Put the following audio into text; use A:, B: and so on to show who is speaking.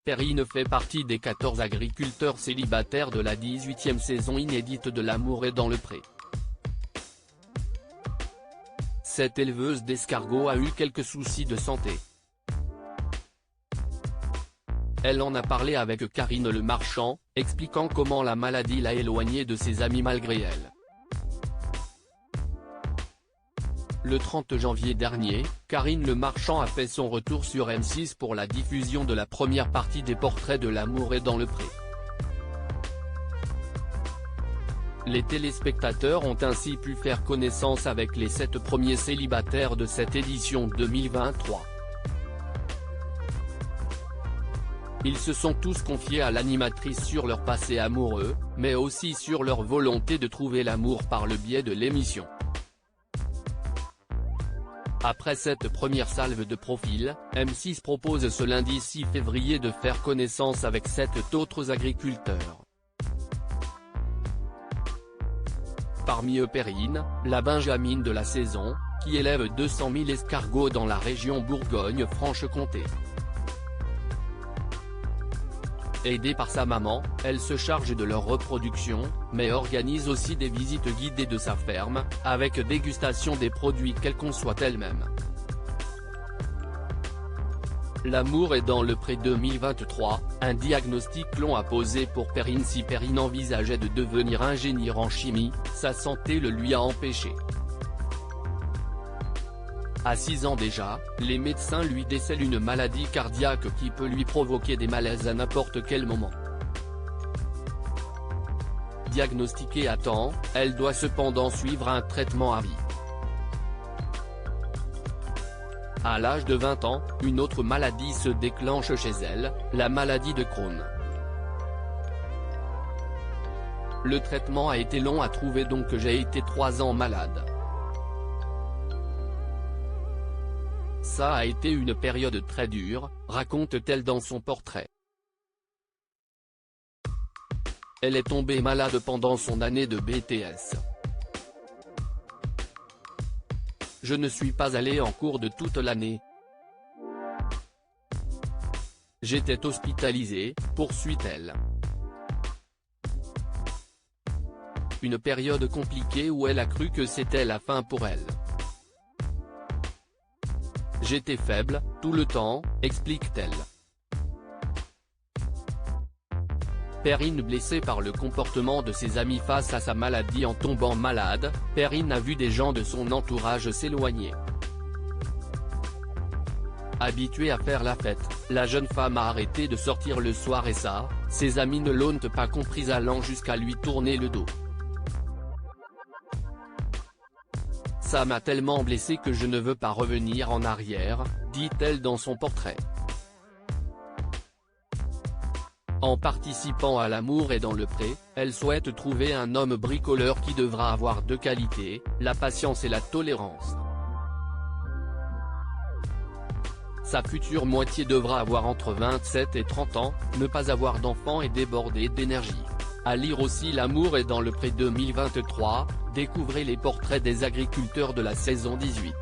A: Perrine fait partie des 14 agriculteurs célibataires de la 18e saison inédite de L'amour est dans le pré. Cette éleveuse d'escargots a eu quelques soucis de santé. Elle en a parlé avec Karine Le Marchand, expliquant comment la maladie l'a éloignée de ses amis malgré elle. Le 30 janvier dernier, Karine Le Marchand a fait son retour sur M6 pour la diffusion de la première partie des portraits de L'amour est dans le pré. Les téléspectateurs ont ainsi pu faire connaissance avec les 7 premiers célibataires de cette édition 2023. Ils se sont tous confiés à l'animatrice sur leur passé amoureux, mais aussi sur leur volonté de trouver l'amour par le biais de l'émission. Après cette première salve de profil, M6 propose ce lundi 6 février de faire connaissance avec 7 autres agriculteurs. Parmi eux Perrine, la benjamine de la saison, qui élève 200 000 escargots dans la région Bourgogne-Franche-Comté. Aidée par sa maman, elle se charge de leur reproduction, mais organise aussi des visites guidées de sa ferme, avec dégustation des produits qu'elle conçoit elle-même. L'amour est dans le pré 2023, un diagnostic long à poser pour Perrine. Si Perrine envisageait de devenir ingénieur en chimie, sa santé le lui a empêché. À 6 ans déjà, les médecins lui décèlent une maladie cardiaque qui peut lui provoquer des malaises à n'importe quel moment. Diagnostiquée à temps, elle doit cependant suivre un traitement à vie. À l'âge de 20 ans, une autre maladie se déclenche chez elle, la maladie de Crohn. Le traitement a été long à trouver, donc j'ai été 3 ans malade. Ça a été une période très dure, raconte-t-elle dans son portrait. Elle est tombée malade pendant son année de BTS. Je ne suis pas allée en cours de toute l'année. J'étais hospitalisée, poursuit-elle. Une période compliquée où elle a cru que c'était la fin pour elle. J'étais faible, tout le temps, explique-t-elle. Perrine blessée par le comportement de ses amis face à sa maladie. En tombant malade, Perrine a vu des gens de son entourage s'éloigner. Habituée à faire la fête, la jeune femme a arrêté de sortir le soir et ça, ses amis ne l'ont pas comprise, allant jusqu'à lui tourner le dos. Ça m'a tellement blessée que je ne veux pas revenir en arrière, dit-elle dans son portrait. En participant à L'amour est dans le pré, elle souhaite trouver un homme bricoleur qui devra avoir 2 qualités, la patience et la tolérance. Sa future moitié devra avoir entre 27 et 30 ans, ne pas avoir d'enfants et déborder d'énergie. À lire aussi L'amour est dans le pré 2023, découvrez les portraits des agriculteurs de la saison 18.